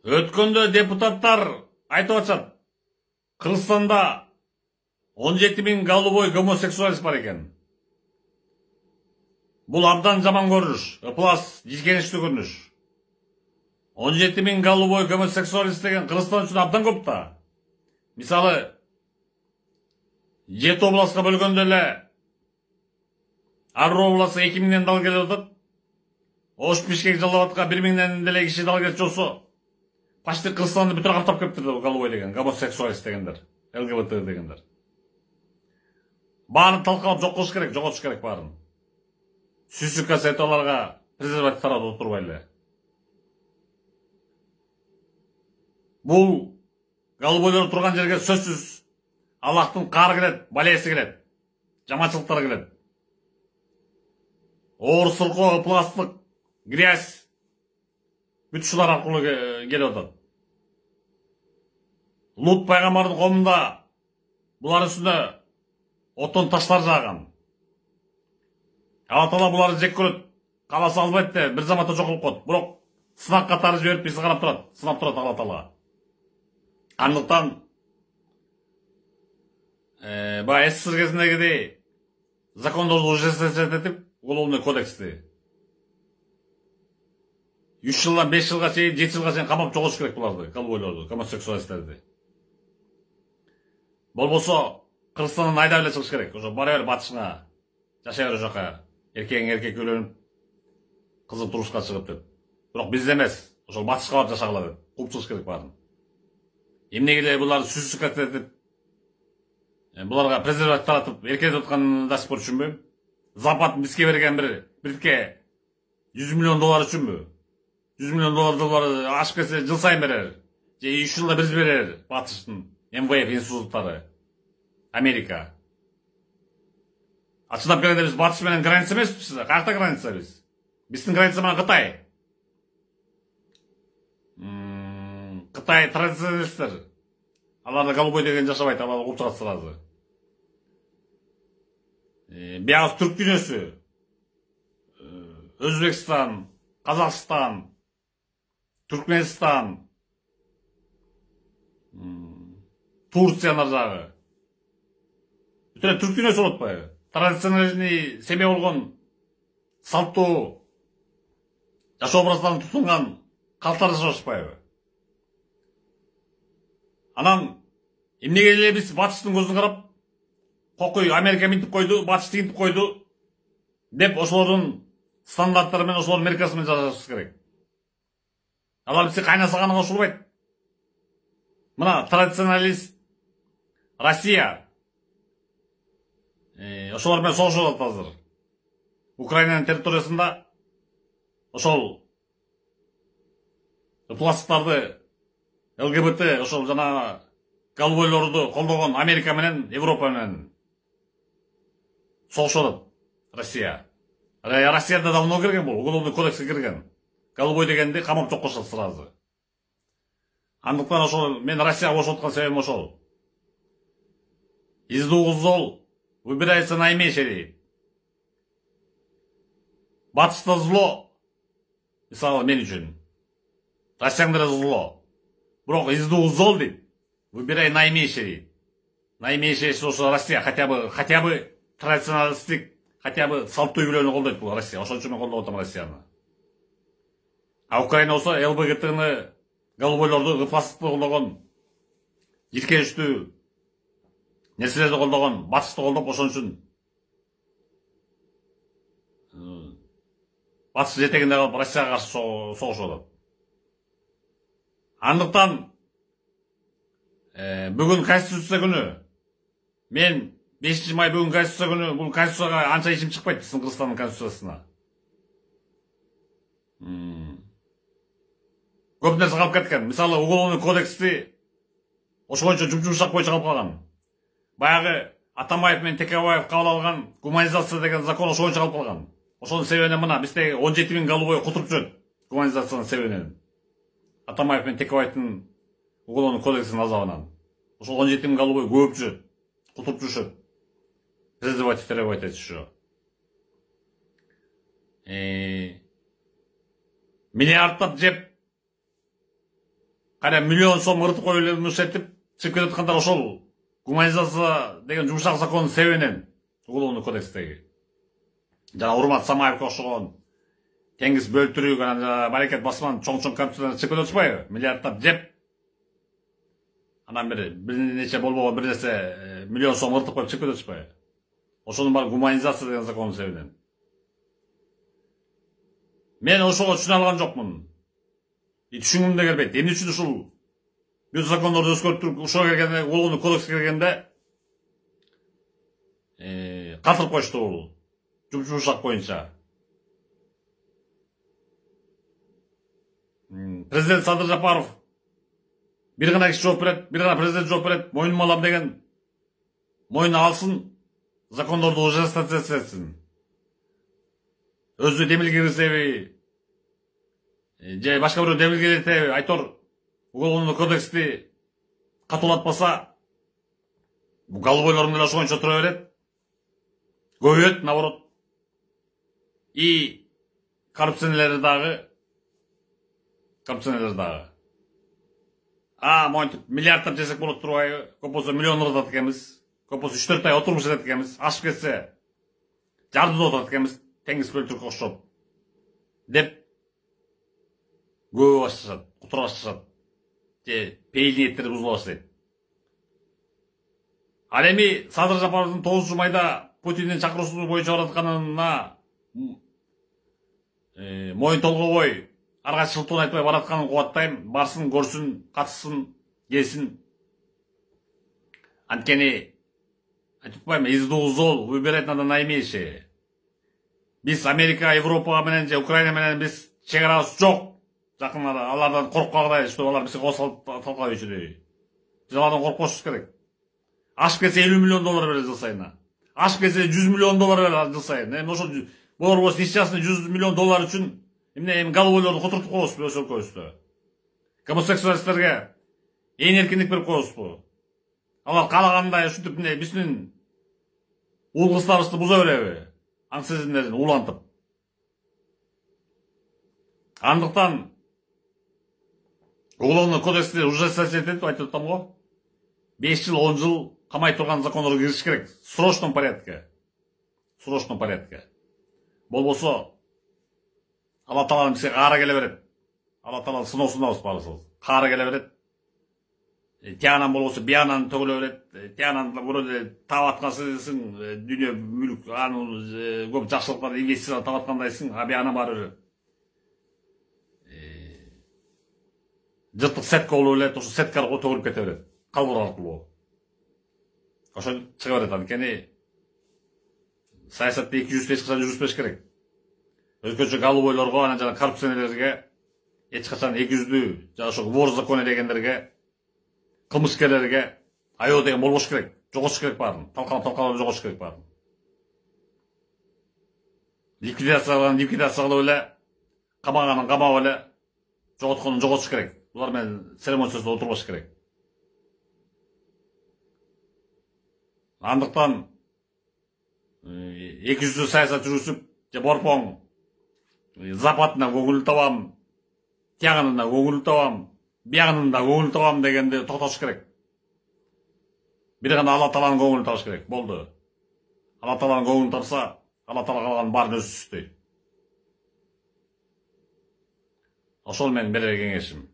Өткөндө депутаттар айтып атышат. Кыргызстанда 17 000 голубой гомосексуалист бар экен. Бул абдан жаман көрүнүш, ыплас, жийкеничтүү көрүнүш. 17 000 голубой гомосексуалист деген Кыргызстан үчүн абдан көп да. Мисалы, 7 областка бөлгөндө эле ар областка 2 000ден дал келип атат. Ош Бишкек Жалал-Абадка 1 000ден деле киши дал келчү болсо, почти Кыргызстанды бүтүн каптап кетиптир голубой деген, гомосексуалист дегендер, ЛГБТ дегендер. Баарын талкалап жок кылыш керек, жоготуш керек баарын. Сүзсүз кассеталарга презерватив таратып отурбай эле. Бул голубойлор турган жерге сөзсүз Аллахтын кары келет, балеси келет, жаманчылыктар келет. Оор сыркоо, пластык, грязь бүт ушулар аркылуу келип атат. Лут пайгамбардын коомунда булар үстүнө оттон таштар жааган. Алла Таала буларды жек көрөт. Каласа албайт, бир заматта жок болуп коет. Бирок сынак катары жиберип бизди карап турат, сынап турат Алла Таала. Андыктан баягы СССР кезиндегидей закондорду ужесточить, уголовный кодексти 3 жылдан 5 жылга чейин, 7 жылга чейин камап жоготуш керек буларды, голубойлорду, гомосексуалисттерди. Болбосо Кыргызстандан айдап эле чыгыш керек. Ошо бара бер батышыңа, жашай бер жака. Эркегиң эркек үйлөнүп, кызың турмушка чыгып деп. Бирок бизде эмес, ошол батышка барып жашагыла деп. Кууп чыгыш керек баарын. Эмнеге эле буларды сүзсүз катетип, буларга презерватив таратып эркелетип атканын да спор түшүнбөйм. Запад бизге берген бирке 100 миллион доллар үчүнбү? 100 миллион доллар ашып кетсе жыл сайын берер. Же 3 жылда бир берер батыштын МВФ институттары. Америка. Ачылап келгенде биз батыш менен граница эмеспиз, каякта граница биз? Биздин граница менен Кытай. Кытай традиционалисттер. Аларда голубой деген жашабайт, алар угуп чыгат сразу. Биягы түрк дүйнөсү, Өзбекстан, Казакстан, Түркменстан, Турция жагы. Бүтүн түрк дүйнөсү болуп атпайбы? Традиционализмди семья болгон салттуу жашоо образдарын тутунган калктар жашашпайбы? Анан эмнеге эле биз батыштын көзүн карап, кокуй Америка минтип койду, батыш тигинтип койду деп ошолордун стандарттары менен, ошолордун меркасы менен жашашыбыз керек. Алар бизди кайна сагана кошулбайт. Мына традиционалист Россия ошолор менен согушуп атат азыр. Украинанын территориясында ошол пластыктарды, ЛГБТ, ошол жана голубойлорду колдогон Америка менен, Европа менен согушуп атат Россия. Россияда давно кирген бул, уголовный кодекске кирген. Голубой дегенди камап жок кылышат сразу. Андыктан ошол мен Россияга бошуп аткан себебим ошол. Из двух зол выбирается наименьшее дейт. Батышта зло, мисалы мен үчүн. Россияда зло. Бирок из двух зол дейт. Выбирай наименьшее дейт. Наименьшее ошо Россия, хотя бы традиционалистик, хотя бы салттуу үйлөрүнү колдойт бул Россия. Ошон үчүн мен колдоп атам Россияны. А Украина болсо ЛГБТны, голубойлорду, пластыкты колдогон, жийкеничтүү нерселерди колдогон, батышты колдоп, ошон үчүн батыш жетегинде калып Россияга каршы согушуп атат. Андыктан бүгүн Конституция күнү, мен 5 май бүгүн Конституция күнү, бул Конституцияга анча ишим чыкпайт биздин Кыргызстандын Конституциясына. Көп нерсе калып кеткен. Мисалы, уголовный кодексти ошо боюнча жумшак боюнча калып калган. Баягы Атамбаев менен Текебаев кабыл алган гуманизация деген закон ошо боюнча калып калган. Ошонун себебинен мына бизде 17 000 голубой кутуруп жүрөт. Гуманизациянын себебинен. Атамбаев менен Текебаевдин уголовный кодексинин азабынан. Ошол 17 000 голубой көп жүрөт. Кутуруп жүрүшөт. Презерватив теребайт этишип. Миллиардтап жеп кайра миллион сом ыртып коюлуш этип чыгып кетип аткандар ошол гуманизация деген жумшак закондун себебинен уголовный кодекстеги. Жана Урмат Самаевге окшогон теңиз бөлтүрүк анан Барекет Басман чоң коррупциядан чыгып кетип атышпайбы? Миллиарддап жеп анан бир нече болбогон бир нерсе миллион сом ыртып коюп чыгып кетип атышпайбы? Ошонун баары гуманизация деген закондун себебинен. Мен ошого түшүнө алган жокмун. Түшүнгүм да келбейт. Эмне үчүн ушул бүт закондорду өзгөртүп ушуга келгенде, уголовный кодекске келгенде калтырып коюшту бул жумшак боюнча. Президент Садыр Жапаров бир гана киши жооп берет, бир гана президент жооп берет, мойнума алам деген мойнуна алсын, закондорду ужесточить этсин. Өзү демилгирсеби же башка бирөө демилгиретеби айтор уголовный кодексти катуулатпаса, бул голубойлордун деле ошоңчо тура берет. Көбөйөт, наоборот. И коррупционерлер дагы. Монтип миллиардтап жесек болот турбайбы? Көп болсо миллион ырдат экенбиз. Көп болсо 3-4 ай отурмуш этет экенбиз. Ашып кетсе жардыда отурат экенбиз. Теңиз бөлтүрүккө окшоп. Деп көп башташат, кутура башташат. Же пейил ниеттери бузула баштайт. Ал эми Садыр Жапаровдун 9 майда Путиндин чакыруусу боюнча баратканына моюн толгобой арга шылтуун айтпай баратканын кубаттайм. Барсын, көрсүн, катышсын, келсин. Анткени айтып атпайбы, из двух зол выбирать надо наименьшее. Биз Америка, Европа менен же Украина менен биз чек-арабыз жок. Жакын алардан коркуп калгыдай, что алар бизге косулуп талкалап жүрөй. Биз алардан коркпошубуз керек. Ашып кетсе 50 миллион доллар берет жыл сайына. Ашып кетсе 100 миллион доллар берет жыл сайына. Эми ошол болор болсо несчастный 100 миллион доллар үчүн эмне голубойлорду котуртуп коебузбу ошол өлкөбүздө? Гомосексуалисттерге эркиндик берип коебузбу? Алар каалагандай ушинтип биздин уул кыздарыбызды буза береби? Аң сезимдерин улантып. Андыктан уголовный кодексти ужесточить этип айтып атам го. 5 жыл, 10 жыл камай турган закондорго кириш керек. В срочном порядке. Болбосо Алла Тааланын бизге каары келе берет. Алла Тааланын сыноосундабыз баарыбыз. Каары келе берет. Тиянан болбосо биянан төгүлө берет. Тиянан бирөө таап аткансың, дүйнө мүлк, анын көп жакшылыктар, инвестициялар таап аткандайсың, а биянан баары жыртык сетка болуп элет, ошо сеткага төгүлүп кете берет. Калбыр аркылуу. Ошо чыга берет. Анткени саясатта 200 эч качан жүрүшпеш керек. Өзгөчө голубойлорго, анан жана коррупционерлерге эч качан 200дүү, жана ошо вор законы дегендерге, кылмышкерлерге аё деген болбош керек. Жоготуш керек баарын. Талкалап жоготуш керек баарын. Ликвидация кылып эле, камаганын камап эле, жоготконун жоготуш керек. Булар менен церемониясыз отурбаш керек. Андыктан 200 саясат жүрүшүп, же борпоң западына көңүл табам, тиягынына көңүл табам, биягынына көңүл табам дегенде токтош керек. Бир гана Алла Тааланын көңүлүн табыш керек. Болду. Алла Тааланын көңүлүн тапса, Алла Таала калганын баарын өзү түзөйт. Ошол менин берер кеңешим.